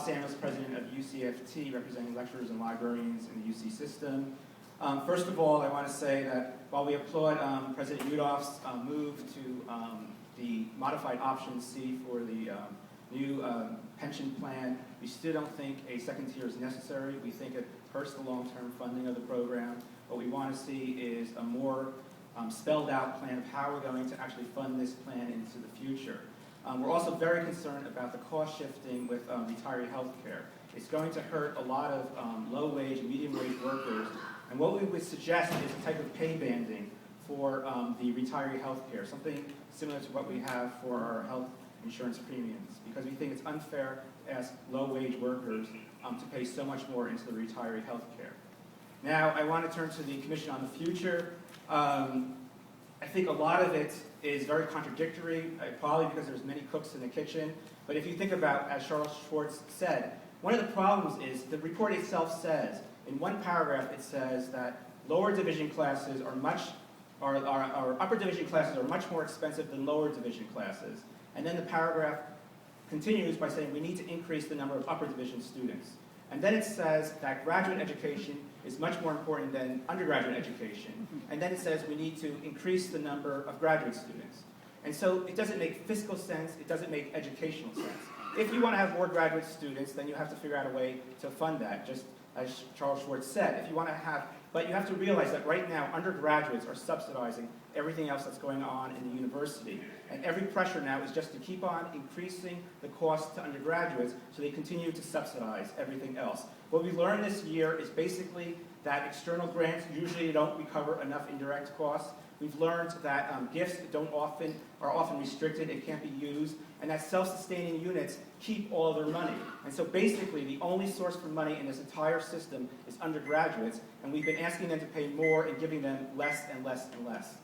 Samuels, president of UCFT, representing lecturers and librarians in the UC system. First of all, I want to say that while we applaud President Yudoff's move to the modified option C for the new pension plan, we still don't think a second tier is necessary. We think it hurts the long-term funding of the program. What we want to see is a more spelled out plan of how we're going to actually fund this plan into the future. We're also very concerned about the cost shifting with retiree health care. It's going to hurt a lot of low-wage and medium-wage workers, and what we would suggest is a type of pay banding for the retiree health care, something similar to what we have for our health insurance premiums, because we think it's unfair to ask low-wage workers to pay so much more into the retiree health care. Now, I want to turn to the Commission on the Future. I think a lot of it is very contradictory, probably because there's many cooks in the kitchen. But if you think about, as Charles Schwartz said, one of the problems is the report itself says, in one paragraph it says that lower division classes are upper division classes are much more expensive than lower division classes. And then the paragraph continues by saying we need to increase the number of upper division students. And then it says that graduate education is much more important than undergraduate education. And then it says we need to increase the number of graduate students. And so it doesn't make fiscal sense, it doesn't make educational sense. If you want to have more graduate students, then you have to figure out a way to fund that, just as Charles Schwartz said. If you want to have, but you have to realize that right now undergraduates are subsidizing everything else that's going on in the university. And every pressure now is just to keep on increasing the cost to undergraduates so they continue to subsidize everything else. What we learned this year is basically that external grants usually don't recover enough indirect costs. We've learned that gifts are often restricted and can't be used, and that self-sustaining units keep all of their money. And so basically the only source for money in this entire system is undergraduates, and we've been asking them to pay more and giving them less and less and less.